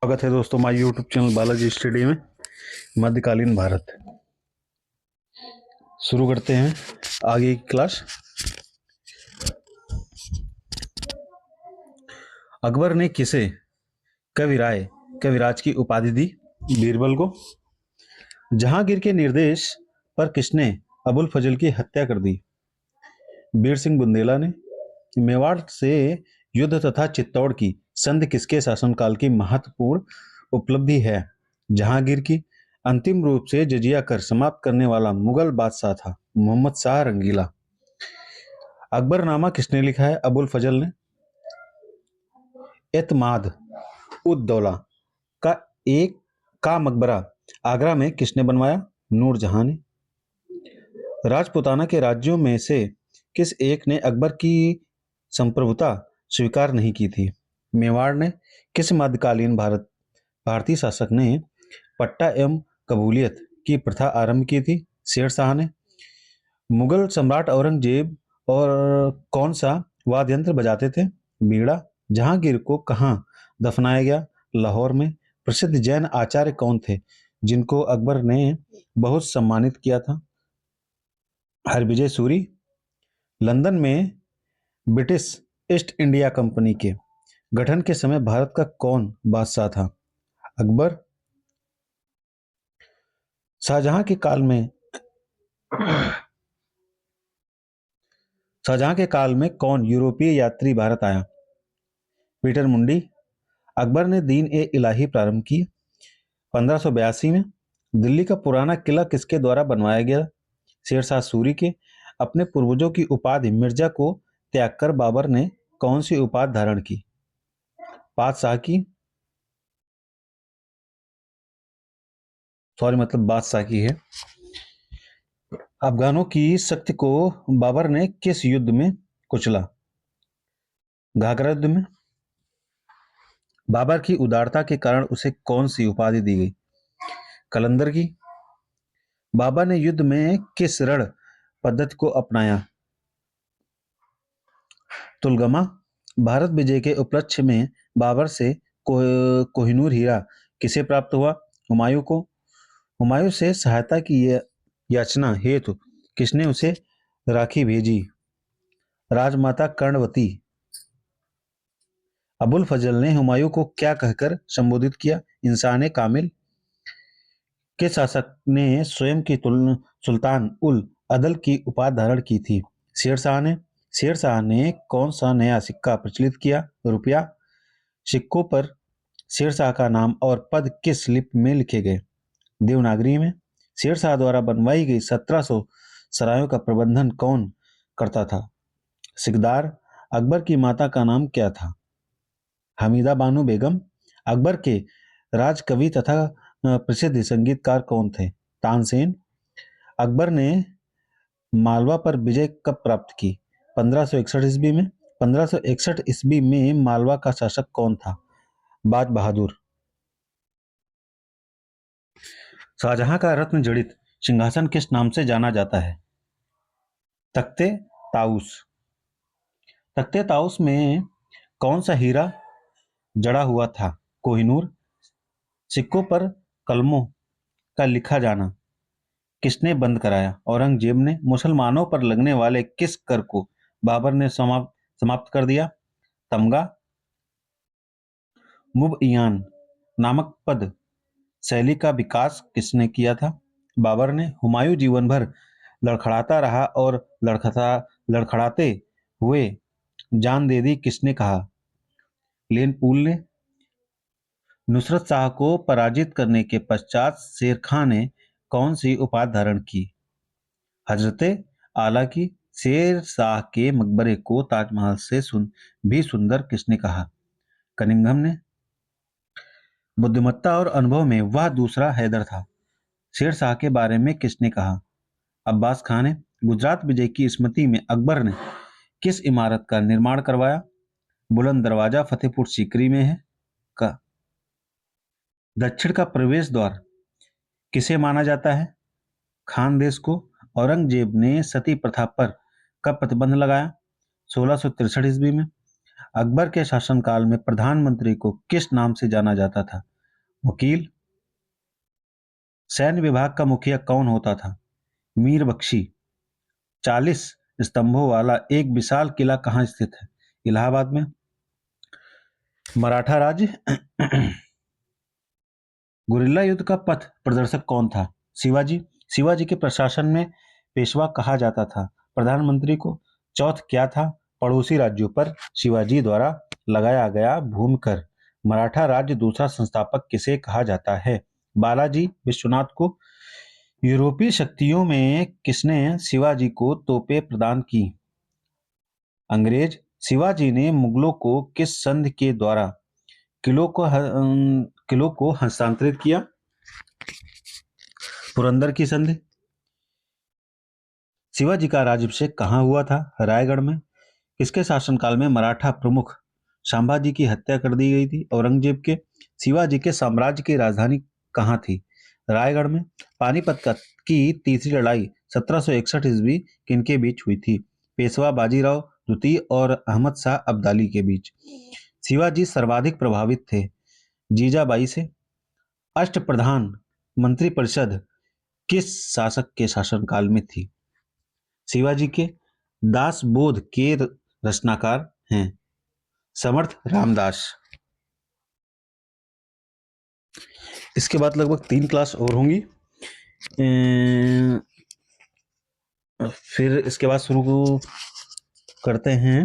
स्वागत है दोस्तों हमारे यूट्यूब चैनल बालाजी स्टडी में। मध्यकालीन भारत शुरू करते हैं आगे की क्लास। अकबर ने किसे कविराज की उपाधि दी? बीरबल को। जहांगीर के निर्देश पर किसने अबुल फजल की हत्या कर दी? बीर सिंह बुंदेला ने। मेवाड़ से युद्ध तथा चित्तौड़ की संधि किसके शासनकाल की महत्वपूर्ण उपलब्धि है? जहांगीर की। अंतिम रूप से जजिया कर समाप्त करने वाला मुगल बादशाह था मोहम्मद शाह रंगीला। अकबरनामा किसने लिखा है? अबुल फजल ने। एतमाद उद दौला का एक का मकबरा आगरा में किसने बनवाया? नूरजहां ने। राजपूताना के राज्यों में से किस एक ने अकबर की संप्रभुता स्वीकार नहीं की थी? मेवाड़ ने। किस मध्यकालीन भारतीय शासक ने पट्टा एवं कबूलियत की प्रथा आरंभ की थी? शेर शाह ने। मुगल सम्राट औरंगजेब और कौन सा वाद्य यंत्र बजाते थे? बीड़ा। जहांगीर को कहाँ दफनाया गया? लाहौर में। प्रसिद्ध जैन आचार्य कौन थे जिनको अकबर ने बहुत सम्मानित किया था? हरविजय सूरी। लंदन में ब्रिटिश ईस्ट इंडिया कंपनी के गठन के समय भारत का कौन बादशाह था? अकबर। शाहजहां के काल में कौन यूरोपीय यात्री भारत आया? पीटर मुंडी। अकबर ने दीन ए इलाही प्रारंभ की 1582 में। दिल्ली का पुराना किला किसके द्वारा बनवाया गया? शेरशाह सूरी के। अपने पूर्वजों की उपाधि मिर्जा को त्यागकर बाबर ने कौन सी उपाधि धारण की? बादशाह की। बादशाह की है। अफगानों की शक्ति को बाबर ने किस युद्ध में कुचला? घाघरा युद्ध में। बाबर की उदारता के कारण उसे कौन सी उपाधि दी गई? कलंदर की। बाबर ने युद्ध में किस रण पद्धति को अपनाया? तुलगमा। भारत विजय के उपलक्ष्य में बाबर से कोहिनूर हीरा किसे प्राप्त हुआ? हुमायूं को। हुमायूं से सहायता की याचना हेतु किसने उसे राखी भेजी? राजमाता कर्णवती। अबुल फजल ने हुमायूं को क्या कहकर संबोधित किया? इंसान कामिल। के शासक ने स्वयं की सुल्तान उल अदल की उपाधि धारण की थी? शेरशाह ने। शेरशाह ने कौन सा नया सिक्का प्रचलित किया? रुपया। सिक्कों पर शेरशाह का नाम और पद किस लिपि में लिखे गए? देवनागरी में। शेरशाह द्वारा बनवाई गई 1700 सरायों का प्रबंधन कौन करता था? सिकदार। अकबर की माता का नाम क्या था? हमीदा बानो बेगम। अकबर के राजकवि तथा प्रसिद्ध संगीतकार कौन थे? तानसेन। अकबर ने मालवा पर विजय कब प्राप्त की? 1561 ईस्वी में। 1561 ईस्वी में मालवा का शासक कौन था? बाज बहादुर। शाहजहां का रत्न जड़ित सिंहासन किस नाम से जाना जाता है? तख्ते ताउस। तख्ते ताउस में कौन सा हीरा जड़ा हुआ था? कोहिनूर। सिक्कों पर कलमों का लिखा जाना किसने बंद कराया? औरंगजेब ने। मुसलमानों पर लगने वाले किस कर को बाबर ने समाप्त कर दिया? तमगा। मुबइयान नामक पद शैली का विकास किसने किया था? बाबर ने। हुमायूं जीवन भर लड़खड़ाता रहा और लड़खड़ाते हुए जान दे दी किसने कहा? लेनपूल ने। नुसरत शाह को पराजित करने के पश्चात शेर खां ने कौन सी उपाधि धारण की? हजरते आला की। शेर शाह के मकबरे को ताजमहल से भी सुंदर किसने कहा? कनिंघम ने। बुद्धिमत्ता और अनुभव में वह दूसरा हैदर था। शेर शाह के बारे में किसने कहा? अब्बास खान ने। गुजरात विजय की स्मृति में अकबर ने किस इमारत का निर्माण करवाया? बुलंद दरवाजा फतेहपुर सीकरी में है का। दक्षिण का प्रवेश द्वार किसे माना जाता है? खानदेश को। औरंगजेब ने सती प्रथा पर कब प्रतिबंध लगाया? 1663 ईस्वी में। अकबर के शासनकाल में प्रधानमंत्री को किस नाम से जाना जाता था? वकील। सैन्य विभाग का मुखिया कौन होता था? मीर बख्शी। 40 स्तंभों वाला एक विशाल किला कहाँ स्थित है? इलाहाबाद में। मराठा राज्य गुरिल्ला युद्ध का पथ प्रदर्शक कौन था? शिवाजी। शिवाजी के प्रशासन में पेशवा कहा जाता था। प्रधानमंत्री को। चौथ क्या था? पड़ोसी राज्यों पर शिवाजी द्वारा लगाया गया भूमिकर। मराठा राज्य दूसरा संस्थापक किसे कहा जाता है? बालाजी विश्वनाथ को। यूरोपीय शक्तियों में किसने शिवाजी को तोपें प्रदान की? अंग्रेज। शिवाजी ने मुगलों को किस संधि के द्वारा किलों को हस्तांतरित किया? पुरंदर की संधि। शिवाजी का राज्याभिषेक कहाँ हुआ था? रायगढ़ में। किसके शासनकाल में मराठा प्रमुख संभाजी की हत्या कर दी गई थी? औरंगजेब के। शिवाजी के साम्राज्य की राजधानी कहाँ थी? रायगढ़ में। पानीपत की तीसरी लड़ाई 1761 ईस्वी किनके बीच हुई थी? पेशवा बाजीराव द्वितीय और अहमद शाह अब्दाली के बीच। शिवाजी सर्वाधिक प्रभावित थे जीजाबाई से। अष्टप्रधान मंत्रिपरिषद किस शासक के शासनकाल में थी? शिवाजी के। दासबोध के रचनाकार हैं समर्थ रामदास। इसके बाद लगभग 3 क्लास और होंगी। फिर इसके बाद शुरू करते हैं